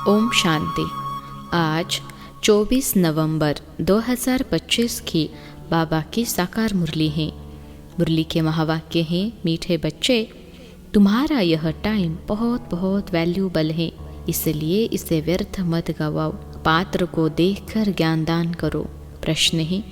ओम शांति। आज 24 नवंबर 2025 की बाबा की साकार मुरली है। मुरली के महावाक्य हैं, मीठे बच्चे, तुम्हारा यह टाइम बहुत बहुत वैल्यूबल है, इसलिए इसे व्यर्थ मत गवाओ। पात्र को देखकर ज्ञान दान करो। प्रश्न है,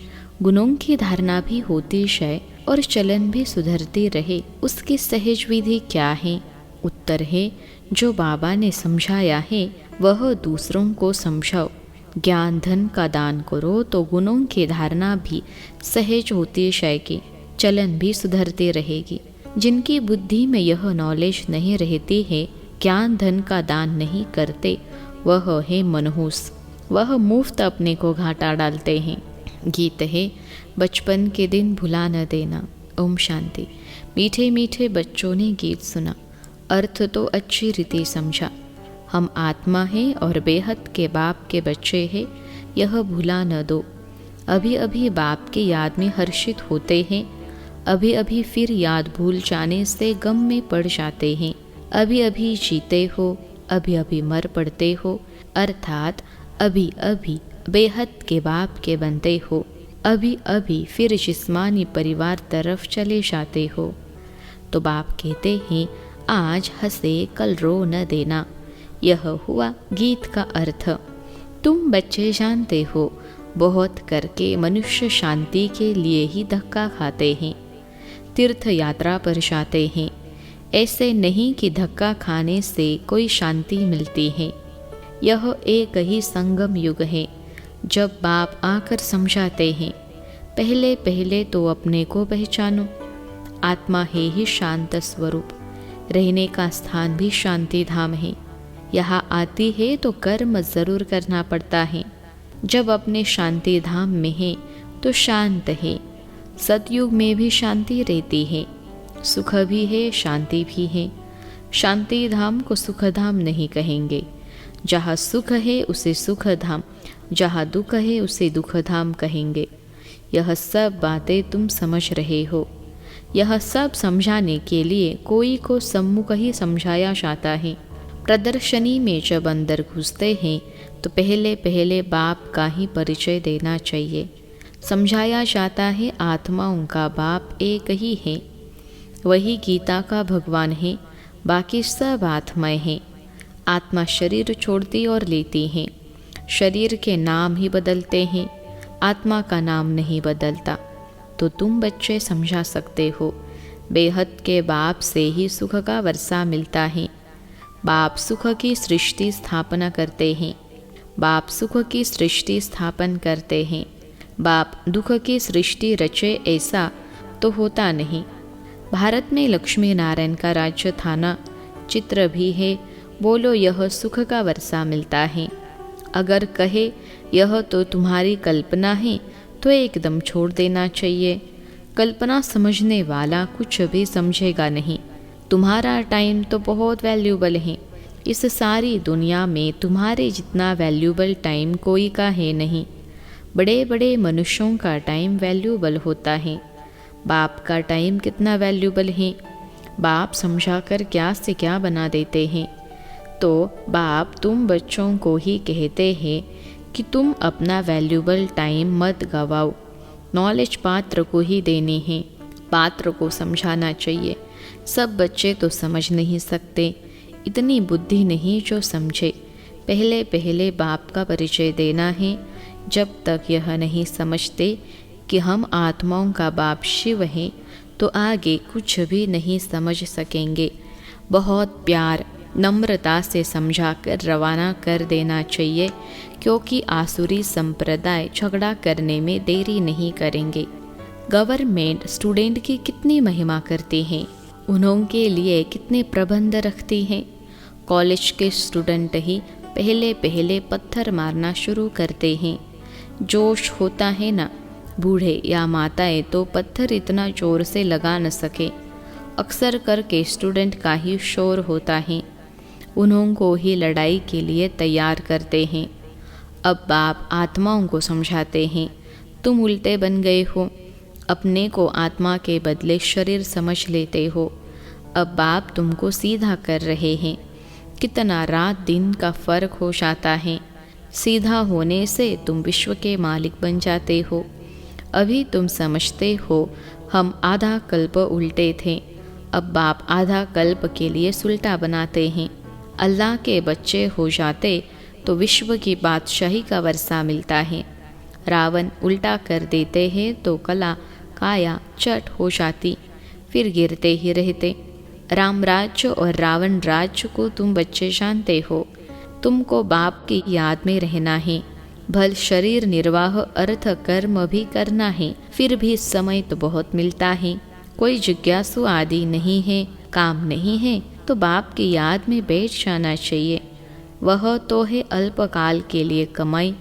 गुणों की धारणा भी होती है और चलन भी सुधरती रहे, उसकी सहज विधि क्या है? उत्तर है, जो बाबा ने समझाया है वह दूसरों को समझाओ। ज्ञान धन का दान करो तो गुणों की धारणा भी सहज होती जाएगी, चलन भी सुधरती रहेगी। जिनकी बुद्धि में यह नॉलेज नहीं रहती है, ज्ञान धन का दान नहीं करते, वह है मनहूस, वह मुफ्त अपने को घाटा डालते हैं। गीत है, बचपन के दिन भुला न देना। ओम शांति। मीठे मीठे बच्चों ने गीत सुना, अर्थ तो अच्छी रीति समझा। हम आत्मा हैं और बेहद के बाप के बच्चे हैं, यह भुला न दो। अभी अभी बाप की याद में हर्षित होते हैं, अभी अभी फिर याद भूल जाने से गम में पड़ जाते हैं। अभी अभी जीते हो, अभी अभी मर पड़ते हो, अर्थात अभी अभी बेहद के बाप के बनते हो, अभी अभी फिर जिस्मानी परिवार तरफ चले जाते हो। तो बाप कहते हैं, आज हंसे कल रो न देना। यह हुआ गीत का अर्थ। तुम बच्चे जानते हो, बहुत करके मनुष्य शांति के लिए ही धक्का खाते हैं, तीर्थ यात्रा पर जाते हैं। ऐसे नहीं कि धक्का खाने से कोई शांति मिलती है। यह एक ही संगम युग है, जब बाप आकर समझाते हैं, पहले पहले तो अपने को पहचानो। आत्मा है ही शांत स्वरूप, रहने का स्थान भी शांति धाम है। यहाँ आती है तो कर्म जरूर करना पड़ता है। जब अपने शांति धाम में है तो शांत है। सतयुग में भी शांति रहती है, सुख भी है, शांति भी है। शांति धाम को सुख धाम नहीं कहेंगे। जहाँ सुख है उसे सुख धाम, जहाँ दुख है उसे दुख धाम कहेंगे। यह सब बातें तुम समझ रहे हो। यह सब समझाने के लिए कोई को सम्मुख ही समझाया जाता है। प्रदर्शनी में जब अंदर घुसते हैं तो पहले पहले बाप का ही परिचय देना चाहिए। समझाया जाता है, आत्माओं का बाप एक ही है, वही गीता का भगवान है, बाकी सब आत्माएं हैं। आत्मा शरीर छोड़ती और लेती हैं, शरीर के नाम ही बदलते हैं, आत्मा का नाम नहीं बदलता। तो तुम बच्चे समझा सकते हो, बेहद के बाप से ही सुख का वर्षा मिलता है। बाप सुख की सृष्टि स्थापना करते हैं, बाप सुख की सृष्टि स्थापन करते हैं। बाप दुख की सृष्टि रचे ऐसा तो होता नहीं। भारत में लक्ष्मी नारायण का राज्य थाना चित्र भी है। बोलो यह सुख का वर्षा मिलता है। अगर कहे यह तो तुम्हारी कल्पना है तो एकदम छोड़ देना चाहिए। कल्पना समझने वाला कुछ भी समझेगा नहीं। तुम्हारा टाइम तो बहुत वैल्यूबल है। इस सारी दुनिया में तुम्हारे जितना वैल्यूबल टाइम कोई का है नहीं। बड़े बड़े मनुष्यों का टाइम वैल्यूबल होता है। बाप का टाइम कितना वैल्यूबल है। बाप समझा कर क्या से क्या बना देते हैं। तो बाप तुम बच्चों को ही कहते हैं कि तुम अपना वैल्यूबल टाइम मत गवाओ। नॉलेज पात्र को ही देनी है, पात्र को समझाना चाहिए। सब बच्चे तो समझ नहीं सकते, इतनी बुद्धि नहीं जो समझे। पहले पहले बाप का परिचय देना है। जब तक यह नहीं समझते कि हम आत्माओं का बाप शिव हैं, तो आगे कुछ भी नहीं समझ सकेंगे। बहुत प्यार नम्रता से समझाकर रवाना कर देना चाहिए, क्योंकि आसुरी संप्रदाय झगड़ा करने में देरी नहीं करेंगे। गवर्नमेंट स्टूडेंट की कितनी महिमा करती हैं, उनके लिए कितने प्रबंध रखती हैं। कॉलेज के स्टूडेंट ही पहले पहले पत्थर मारना शुरू करते हैं। जोश होता है ना, बूढ़े या माताएं तो पत्थर इतना जोर से लगा न सके। अक्सर करके स्टूडेंट का ही शोर होता है, उनको ही लड़ाई के लिए तैयार करते हैं। अब बाप आत्माओं को समझाते हैं, तुम उल्टे बन गए हो, अपने को आत्मा के बदले शरीर समझ लेते हो। अब बाप तुमको सीधा कर रहे हैं। कितना रात दिन का फर्क हो जाता है। सीधा होने से तुम विश्व के मालिक बन जाते हो। अभी तुम समझते हो हम आधा कल्प उल्टे थे, अब बाप आधा कल्प के लिए सुलटा बनाते हैं। अल्लाह के बच्चे हो जाते तो विश्व की बादशाही का वर्षा मिलता है। रावण उल्टा कर देते हैं तो कला काया चट हो जाती, फिर गिरते ही रहते। राम राज्य और रावण राज्य को तुम बच्चे जानते हो। तुमको बाप की याद में रहना है, भल शरीर निर्वाह अर्थ कर्म भी करना है। फिर भी समय तो बहुत मिलता है, कोई जिज्ञासु आदि नहीं है, काम नहीं है तो बाप की याद में बैठ जाना चाहिए। वह तो है अल्पकाल के लिए कमाई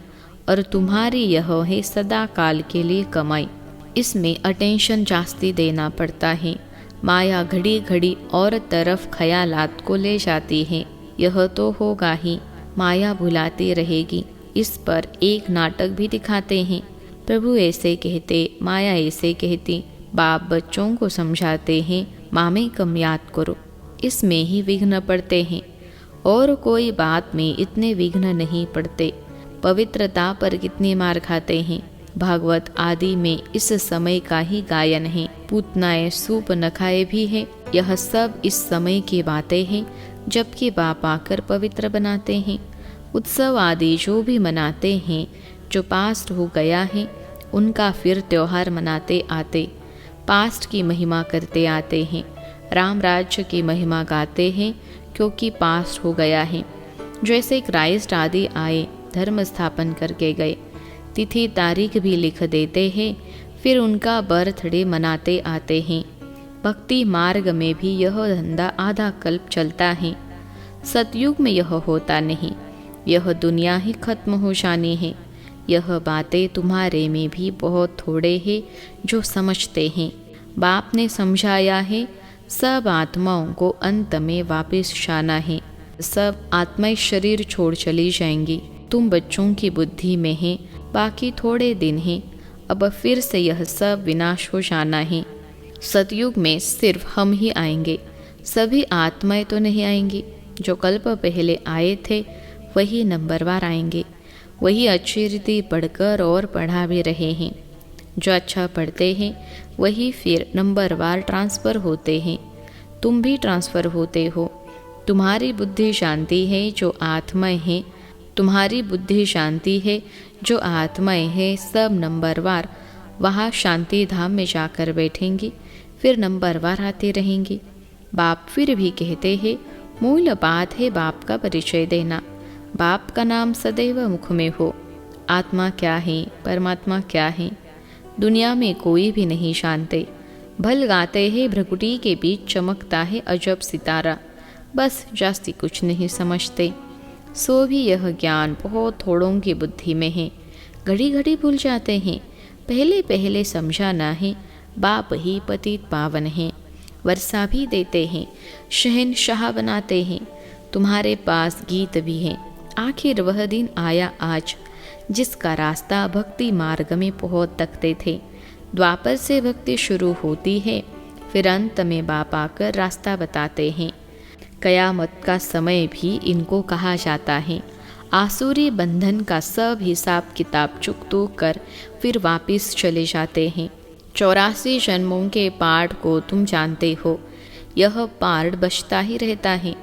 और तुम्हारी यह है सदा काल के लिए कमाई। इसमें अटेंशन जास्ती देना पड़ता है। माया घड़ी घड़ी और तरफ ख्यालात को ले जाती है। यह तो होगा ही, माया भुलाती रहेगी। इस पर एक नाटक भी दिखाते हैं। प्रभु ऐसे कहते, माया ऐसे कहती। बाप बच्चों को समझाते हैं, मामे कम याद करो। इसमें ही विघ्न पड़ते हैं, और कोई बात में इतने विघ्न नहीं पड़ते। पवित्रता पर कितनी मार खाते हैं। भागवत आदि में इस समय का ही गायन है। पूतनाएं सूप न खाए भी है। यह सब इस समय की बातें हैं, जबकि बाप आकर पवित्र बनाते हैं। उत्सव आदि जो भी मनाते हैं, जो पास्ट हो गया है, उनका फिर त्योहार मनाते आते, पास्ट की महिमा करते आते हैं। राम राज्य की महिमा गाते हैं, क्योंकि पास्ट हो गया है। जैसे क्राइस्ट आदि आए, धर्म स्थापन करके गए, तिथि तारीख भी लिख देते हैं, फिर उनका बर्थडे मनाते आते हैं। भक्ति मार्ग में भी यह धंधा आधा कल्प चलता है। सतयुग में यह होता नहीं, यह दुनिया ही खत्म हो जानी है। यह बातें तुम्हारे में भी बहुत थोड़े हैं जो समझते हैं। बाप ने समझाया है, सब आत्माओं को अंत में वापस जाना है। सब आत्माएं शरीर छोड़ चली जाएंगी। तुम बच्चों की बुद्धि में है, बाकी थोड़े दिन हैं, अब फिर से यह सब विनाश हो जाना है। सतयुग में सिर्फ हम ही आएंगे, सभी आत्माएं तो नहीं आएंगी। जो कल्प पहले आए थे वही नंबरवार आएंगे, वही अच्छी रीति पढ़कर और पढ़ा भी रहे हैं। जो अच्छा पढ़ते हैं वही फिर नंबरवार ट्रांसफ़र होते हैं। तुम भी ट्रांसफ़र होते हो। तुम्हारी बुद्धि शांति है जो आत्माएं हैं, तुम्हारी बुद्धि शांति है जो आत्माएं हैं, सब नंबरवार वहाँ शांति धाम में जाकर बैठेंगी, फिर नंबरवार आते रहेंगी। बाप फिर भी कहते हैं, मूल बात है बाप का परिचय देना। बाप का नाम सदैव मुख में हो। आत्मा क्या है, परमात्मा क्या है, दुनिया में कोई भी नहीं जानते। भल गाते हैं भ्रकुटी के बीच चमकता है अजब सितारा, बस जास्ती कुछ नहीं समझते। सो भी यह ज्ञान बहुत थोड़ों की बुद्धि में है, घड़ी घड़ी भूल जाते हैं। पहले पहले समझाना है, बाप ही पतित पावन है, वर्षा भी देते हैं, शहनशाह बनाते हैं। तुम्हारे पास गीत भी है। आखिर वह दिन आया आज, जिसका रास्ता भक्ति मार्ग में पहुँच तकते थे। द्वापर से भक्ति शुरू होती है, फिर अंत में बाप आकर रास्ता बताते हैं। कयामत का समय भी इनको कहा जाता है। आसुरी बंधन का सब हिसाब किताब चुकतो कर फिर वापस चले जाते हैं। 84 जन्मों के पाठ को तुम जानते हो, यह पाठ बचता ही रहता है।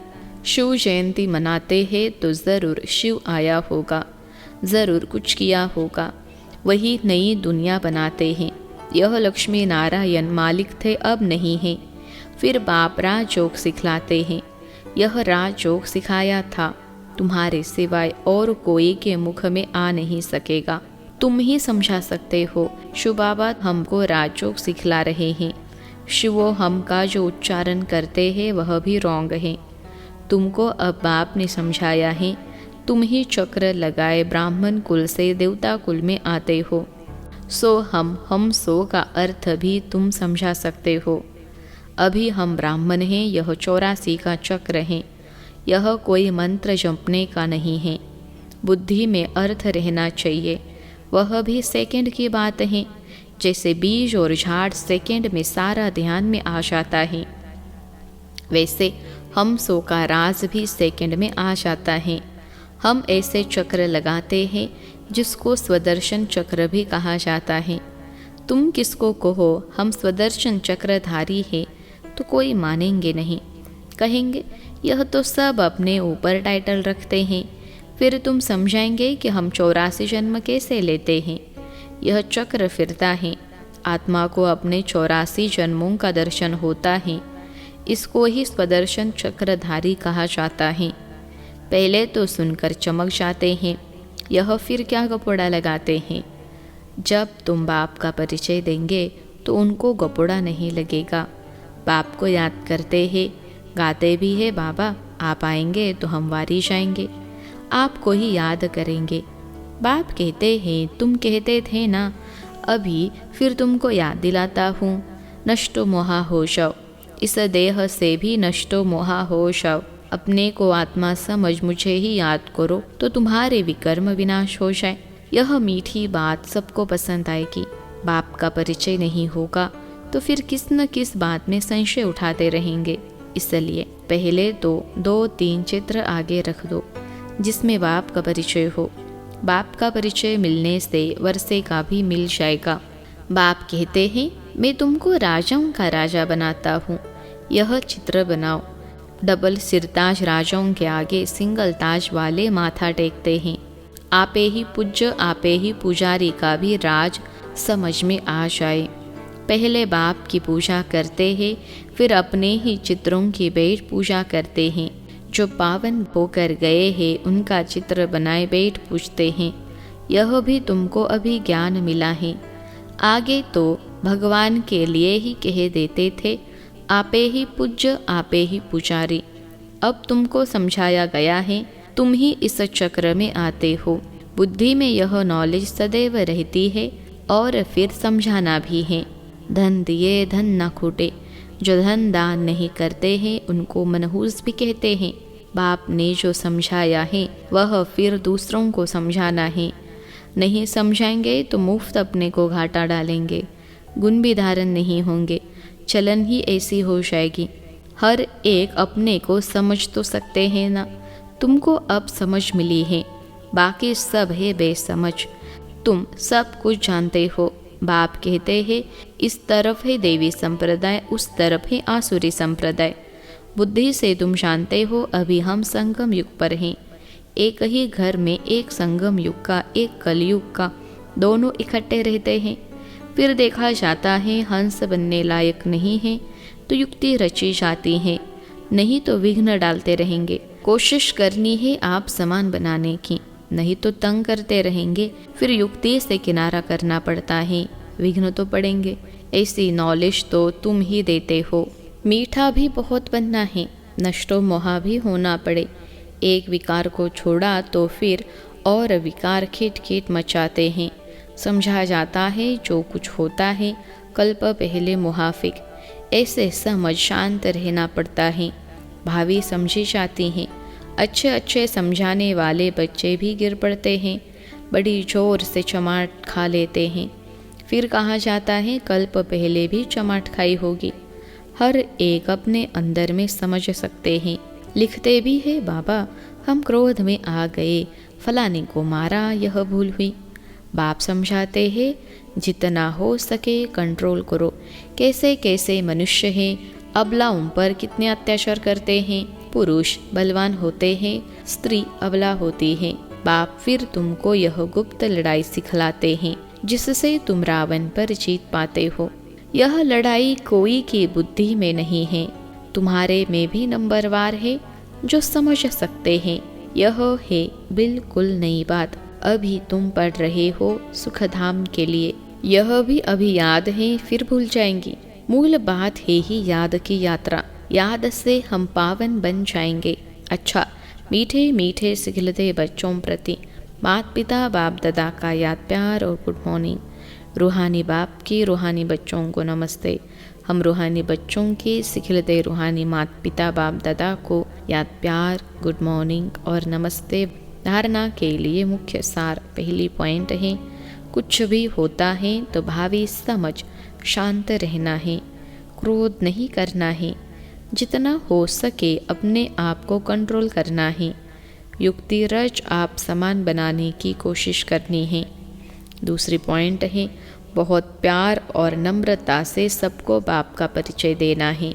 शिव जयंती मनाते हैं तो ज़रूर शिव आया होगा, ज़रूर कुछ किया होगा, वही नई दुनिया बनाते हैं। यह लक्ष्मी नारायण मालिक थे, अब नहीं है। फिर बाप राजयोग सिखलाते हैं। यह राजयोग सिखाया था, तुम्हारे सिवाय और कोई के मुख में आ नहीं सकेगा। तुम ही समझा सकते हो। शिव बाबा हमको राजयोग सिखला रहे हैं। शिवो हम का जो उच्चारण करते हैं वह भी रॉन्ग है। तुमको अब बाप ने समझाया है। तुम ही चक्र लगाए ब्राह्मण कुल से देवता कुल में आते हो। सो हम सो का अर्थ भी तुम समझा सकते हो। अभी हम ब्राह्मण हैं, यह 84 का चक्र है। यह कोई मंत्र जपने का नहीं है। बुद्धि में अर्थ रहना चाहिए, वह भी सेकंड की बात है। जैसे बीज और झाड़ सेकंड में सारा ध्यान में आ जाता है, वैसे हम सो का राज भी सेकंड में आ जाता है। हम ऐसे चक्र लगाते हैं जिसको स्वदर्शन चक्र भी कहा जाता है। तुम किसको कहो हम स्वदर्शन चक्रधारी है तो कोई मानेंगे नहीं, कहेंगे यह तो सब अपने ऊपर टाइटल रखते हैं। फिर तुम समझाएंगे कि हम 84 जन्म कैसे लेते हैं। यह चक्र फिरता है, आत्मा को अपने 84 जन्मों का दर्शन होता है। इसको ही स्वदर्शन चक्रधारी कहा जाता है। पहले तो सुनकर चमक जाते हैं, यह फिर क्या गपोड़ा लगाते हैं। जब तुम बाप का परिचय देंगे तो उनको गपोड़ा नहीं लगेगा। बाप को याद करते हैं, गाते भी है बाबा आप आएंगे तो हम वारी जाएंगे, आपको ही याद करेंगे। बाप कहते हैं तुम कहते थे ना, अभी फिर तुमको याद दिलाता हूँ। नष्टो मोहा हो जाओ, इस देह से भी नष्टो मोहा हो जाओ। अपने को आत्मा समझ मुझे ही याद करो तो तुम्हारे विकर्म विनाश हो जाए। यह मीठी बात सबको पसंद आएगी। बाप का परिचय नहीं होगा तो फिर किस न किस बात में संशय उठाते रहेंगे। इसलिए पहले तो 2-3 चित्र आगे रख दो जिसमें बाप का परिचय हो। बाप का परिचय मिलने से वर्षे का भी मिल जाएगा। बाप कहते हैं मैं तुमको राजाओं का राजा बनाता हूँ, यह चित्र बनाओ। डबल सिरताज राजाओं के आगे सिंगल ताज वाले माथा टेकते हैं। आपे ही पूज्य आपे ही पुजारी का भी राज समझ में आ जाए। पहले बाप की पूजा करते हैं, फिर अपने ही चित्रों की बैठ पूजा करते हैं। जो पावन होकर गए हैं उनका चित्र बनाए बैठ पूजते हैं। यह भी तुमको अभी ज्ञान मिला है। आगे तो भगवान के लिए ही कह देते थे, आपे ही पूज्य आपे ही पुजारी। अब तुमको समझाया गया है, तुम ही इस चक्र में आते हो। बुद्धि में यह नॉलेज सदैव रहती है और फिर समझाना भी है। धन दिए धन ना खूटे, जो धन दान नहीं करते हैं उनको मनहूस भी कहते हैं। बाप ने जो समझाया है वह फिर दूसरों को समझाना है। नहीं समझाएंगे तो मुफ्त अपने को घाटा डालेंगे, गुण भी धारण नहीं होंगे, चलन ही ऐसी हो जाएगी। हर एक अपने को समझ तो सकते हैं ना। तुमको अब समझ मिली है, बाकी सब है बेसमझ। तुम सब कुछ जानते हो। बाप कहते हैं इस तरफ है देवी संप्रदाय, उस तरफ है आसुरी संप्रदाय। बुद्धि से तुम जानते हो अभी हम संगम युग पर हैं। एक ही घर में एक संगम युग का एक कलयुग का दोनों इकट्ठे रहते हैं। फिर देखा जाता है हंस बनने लायक नहीं है तो युक्ति रची जाती है, नहीं तो विघ्न डालते रहेंगे। कोशिश करनी है आप समान बनाने की, नहीं तो तंग करते रहेंगे। फिर युक्ति से किनारा करना पड़ता है, विघ्न तो पड़ेंगे। ऐसी नॉलेज तो तुम ही देते हो। मीठा भी बहुत बनना है, नष्टो मोहा भी होना पड़े। एक विकार को छोड़ा तो फिर और विकार खीट खीट मचाते हैं। समझा जाता है जो कुछ होता है कल्प पहले मुहाफिक, ऐसे समझ शांत रहना पड़ता है। भावी समझी जाती हैं। अच्छे अच्छे समझाने वाले बच्चे भी गिर पड़ते हैं, बड़ी जोर से चमाट खा लेते हैं। फिर कहा जाता है कल्प पहले भी चमाट खाई होगी। हर एक अपने अंदर में समझ सकते हैं। लिखते भी है बाबा हम क्रोध में आ गए, फलाने को मारा, यह भूल हुई। बाप समझाते हैं जितना हो सके कंट्रोल करो। कैसे कैसे मनुष्य हैं, अबलाओं पर कितने अत्याचार करते हैं। पुरुष बलवान होते हैं, स्त्री अबला होती है। बाप फिर तुमको यह गुप्त लड़ाई सिखलाते हैं जिससे तुम रावण पर जीत पाते हो। यह लड़ाई कोई की बुद्धि में नहीं है, तुम्हारे में भी नंबरवार है जो समझ सकते हैं। यह है बिल्कुल नई बात, अभी तुम पढ़ रहे हो सुखधाम के लिए। यह भी अभी याद है फिर भूल जाएंगी। मूल बात है ही याद की यात्रा, याद से हम पावन बन जाएंगे। अच्छा, मीठे मीठे सिखलते बच्चों प्रति माता पिता बाप दादा का याद प्यार और गुड मॉर्निंग। रूहानी बाप की रूहानी बच्चों को नमस्ते। हम रूहानी बच्चों के सिखलते रूहानी माता पिता बाप दादा को याद प्यार, गुड मॉर्निंग और नमस्ते। धारणा के लिए मुख्य सार पहली पॉइंट है, कुछ भी होता है तो भावी समझ शांत रहना है, क्रोध नहीं करना है। जितना हो सके अपने आप को कंट्रोल करना है। युक्ति रच आप समान बनाने की कोशिश करनी है। दूसरी पॉइंट है, बहुत प्यार और नम्रता से सबको बाप का परिचय देना है।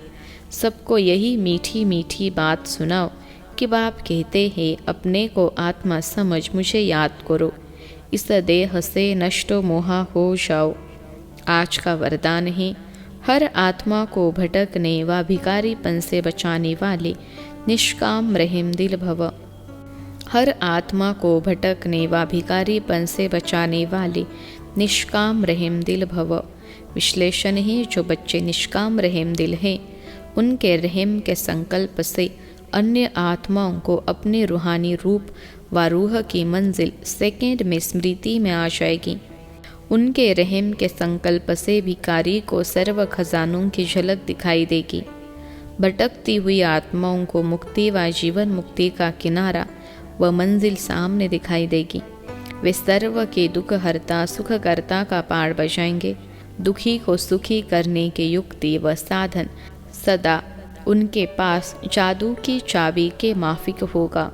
सबको यही मीठी मीठी बात सुनाओ कि बाप कहते हैं अपने को आत्मा समझ मुझे याद करो, इस देह से नष्टो मोहा हो जाओ। आज का वरदान है, हर आत्मा को भटकने व भिखारीपन से बचाने वाले निष्काम रहम दिल भव। हर आत्मा को भटकने व भिखारीपन से बचाने वाले निष्काम रहम दिल भव। विश्लेषण है, जो बच्चे निष्काम रहम दिल हैं, उनके रहम के संकल्प से अन्य आत्माओं को अपने रूहानी रूप व रूह की मंजिल सेकंड में स्मृति में आ जाएगी। उनके रहम के संकल्प से भिखारी को सर्व खजानों की झलक दिखाई देगी। भटकती हुई आत्माओं को मुक्ति व जीवन मुक्ति का किनारा व मंजिल सामने दिखाई देगी। वे सर्व के दुख हरता सुख करता का पार बजाएंगे। दुखी को सुखी करने के युक्ति व साधन सदा उनके पास जादू की चाबी के माफिक होगा।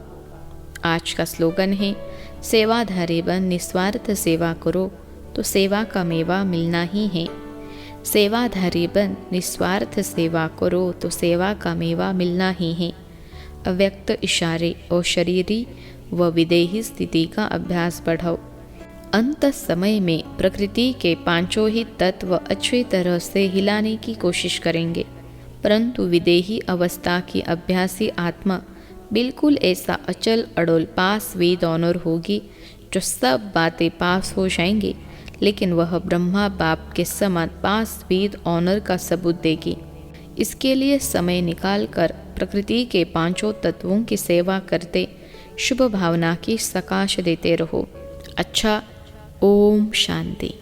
आज का स्लोगन है, सेवाधारी बन निस्वार्थ सेवा करो तो सेवा का मेवा मिलना ही है। सेवाधारी बन निस्वार्थ सेवा करो तो सेवा का मेवा मिलना ही है। अव्यक्त इशारे और शरीरी व विदेही स्थिति का अभ्यास बढ़ाओ। अंत समय में प्रकृति के पांचों ही तत्व अच्छी तरह से हिलाने की कोशिश करेंगे, परंतु विदेही अवस्था की अभ्यासी आत्मा बिल्कुल ऐसा अचल अड़ोल पास वेद ऑनर होगी, जो सब बातें पास हो जाएंगी, लेकिन वह ब्रह्मा बाप के समान पास वेद ऑनर का सबूत देगी। इसके लिए समय निकालकर प्रकृति के पांचों तत्वों की सेवा करते शुभ भावना की सकाश देते रहो। अच्छा, ओम शांति।